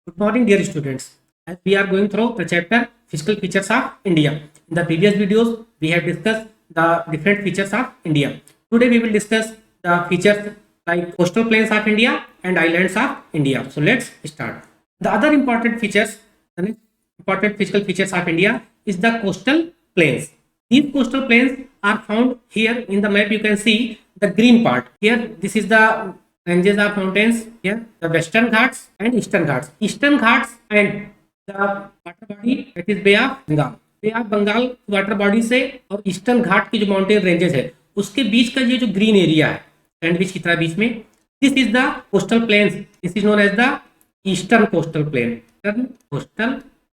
Good morning, dear students. As we are going through the chapter Physical Features of India. In the previous videos, we have discussed the different features of India. Today, we will discuss the features like coastal plains of India and islands of India. So, let's start. The other important features, the next important physical features of India is the coastal plains. These coastal plains are found here in the map. You can see the green part. Here, this is the ranges of mountains. Here, the Western Ghats and Eastern Ghats. Eastern Ghats and the water body that is Bay of Bengal. Bay of Bengal water body से और eastern घाट की जो mountain ranges है उसके बीच का ये जो green area है सैंडविच की तरह बीच में, this is the coastal plains. This is known as the eastern coastal plain. Eastern coastal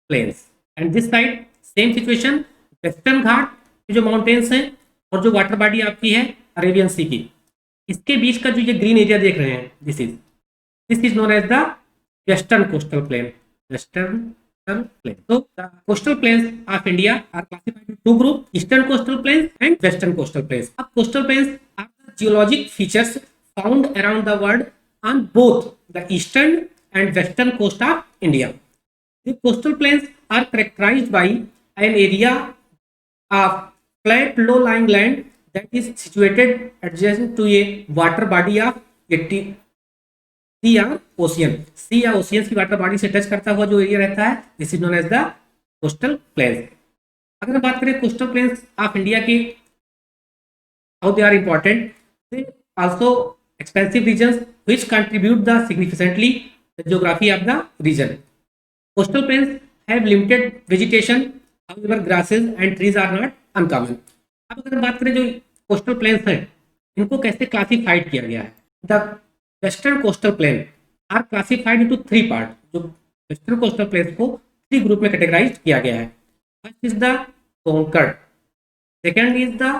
plains. And this side same situation, western Ghat की जो माउंटेन्स हैं और जो वाटर बॉडी आपकी है अरेबियन सी की, इसके बीच का जो ये ग्रीन एरिया देख रहे हैं, this is known as the western coastal plain. Western plain. So the coastal plains of India are classified into two groups: eastern coastal plains and western coastal plains. Coastal plains are the geologic features found around the world on both the eastern and western coast of India. The coastal plains are characterized by an area of flat low-lying land that is situated adjacent to a water body of सी या ocean. सी या ocean की water body से touch करता हुआ जो area रहता है, this is known as the coastal plains. अगर बात करें कोस्टल प्लेन्स ऑफ इंडिया की, how they are important, they also expensive regions which contribute the significantly the geography of the region. Coastal plains have limited vegetation, however grasses and trees are not uncommon. अब अगर बात करें जो coastal planes हैं, इनको कैसे classified किया गया है. The western coastal plain are classified into three part. जो वेस्टर्न कोस्टल प्लेन्स को थ्री ग्रुप में कैटेगराइज किया गया है. First is the Konkan, second is the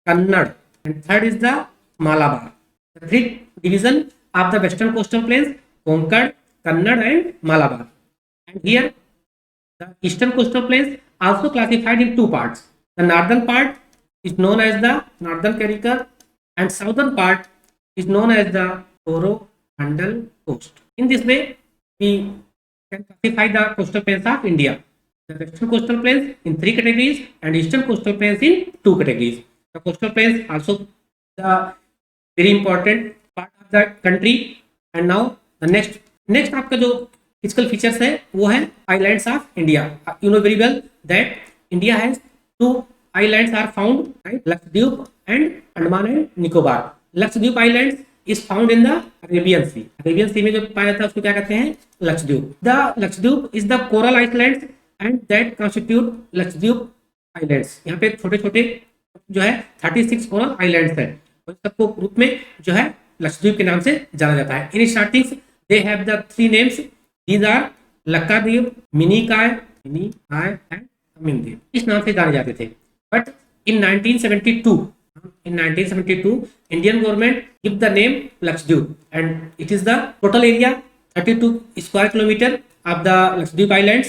Kannada and third is the Malabar. The three division of the western coastal plains: Konkan, Kannada and Malabar. And here the eastern coastal plains also classified in two parts. The northern part is known as the northern कैरिकर and southern part is known as the Coromandel coast. In this way, we can classify the coastal plains of India. The western coastal plains in three categories and eastern coastal plains in two categories. The coastal plains also the very important part of the country. And now the next आपका जो physical features है वो है islands of India. You know very well that India has two islands are found, right? Lakshadweep and Andaman and Nicobar. Lakshadweep islands is found in the Arabian sea. Arabian sea में जो पाया जाता है उसको क्या कहते हैं? Lakshadweep. The Lakshadweep is the coral islands and that constitute Lakshadweep islands. यहाँ पे छोटे छोटे जो है 36 कोरल आइलैंड्स हैं और सबको ग्रुप में जो है लक्षद्वीप के नाम से जाना जाता है. In startings they have the three names. These are Laccadive, Minicoy and Amindivi. इस नाम से जाने जाते थे. But in 1972 Indian government give the name Lakshadweep and it is the total area 32 square kilometer of the Lakshadweep islands.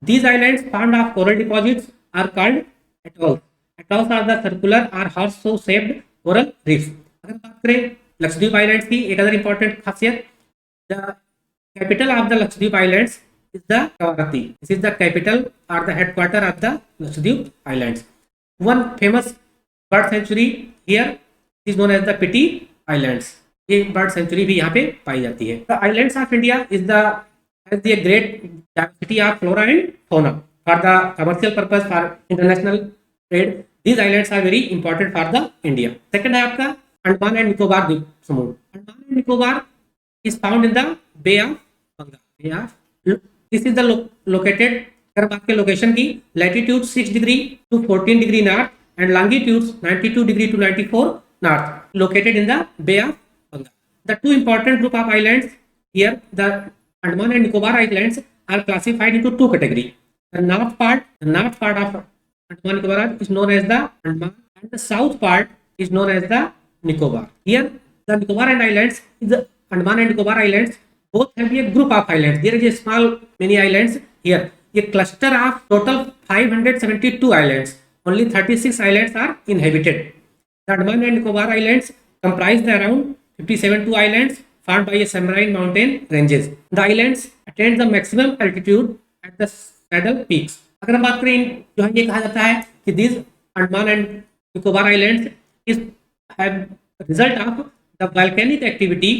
These islands found of coral deposits are called atolls. Atolls are the circular or horseshoe shaped coral reefs. अगर बात करें Lakshadweep islands की, एक other important खासियत, the capital of the Lakshadweep islands is the Kavaratti. This is the capital or the headquarter of the Lakshadweep islands. One famous bird sanctuary here is known as the Pitti islands. ये bird sanctuary भी यहाँ पे पाई जाती है. The islands of India is the has the great diversity of flora and fauna for the commercial purpose for international trade. These islands are very important for the India. Second है आपका Andaman and Nicobar द्वीप समूह. Andaman and Nicobar is found in the Bay of Bengal. This is the located, अगर बात करें location की, latitude 6 degree to 14 degree north and longitudes 92 degree to 94 north, located in the Bay of Bengal. The two important group of islands here, the Andaman and Nicobar Islands, are classified into two categories. The north part of Andaman and Nicobar is known as the Andaman, and the south part is known as the Nicobar. Here, the Nicobar and Islands is the Andaman and Nicobar Islands. Both have a group of islands. There is a small many islands here. A cluster of total 572 islands. Only 36 islands are inhabited. The Andaman and Nicobar Islands comprise the around 57 islands formed by a submarine mountain ranges. The islands attain the maximum altitude at the saddle peaks. अगर हम बात करें जो है ये कहा जाता है कि these Andaman and Nicobar Islands is have result of the volcanic activity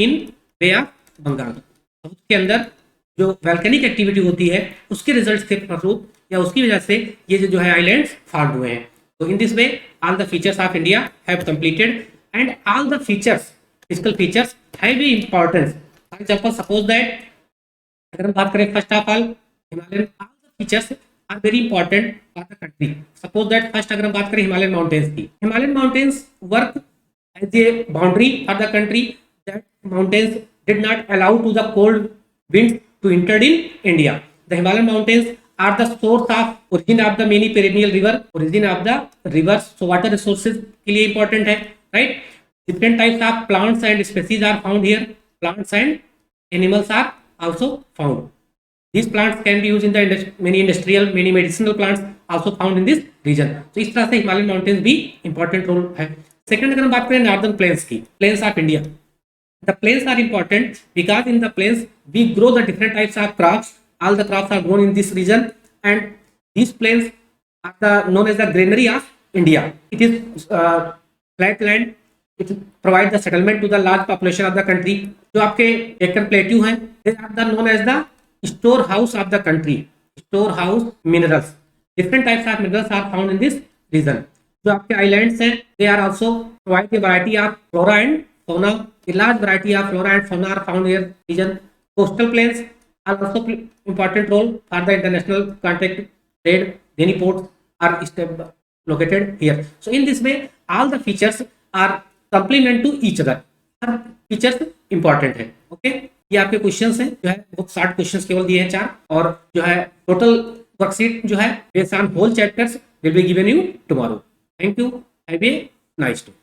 in Bay of Bengal. उसके अंदर जो वैल्केनिक एक्टिविटी होती है उसके रिजल्ट के फलस्वरूप या उसकी वजह से ये जो है आइलैंड्स फॉर्म हुए हैं. तो in this way all the features of India have completed and all the features physical features have importance. For example suppose that अगर हम बात करें first of all Himalayan all the features are very important for the country. Suppose that first अगर हम बात करें Himalayan mountains की, Himalayan mountains work as a boundary for the country. That mountains did not allow to the cold winds to enter in India. The Himalayan mountains are the source of origin of the many perennial rivers. So water resources के लिए important है, right? Different types of plants and species are found here. Plants and animals are also found. These plants can be used in the many medicinal plants also found in this region. So इस तरह से Himalayan mountains भी important role है. Second अगर हम बात करें northern plains की, plains of India. The plains are important because in the plains we grow the different types of crops. All the crops are grown in this region, and these plains are known as the granary of India. It is flat land. It provides the settlement to the large population of the country. जो आपके Deccan Plateau हैं, they are known as the storehouse of the country. Storehouse minerals. Different types of minerals are found in this region. जो आपके islands हैं, they are also provide a variety of flora and fauna. A large variety of flora and fauna are found here region. Coastal plains are also important role for the international contact trade. Many ports are located here. So in this way, all the features are complement to each other. Her features important है. Okay? ये आपके questions हैं जो है बहुत 60 questions केवल दिए हैं 4 और जो है टोटल वर्कशीट जो है based on whole chapters will be given you tomorrow. Thank you. Have a nice day.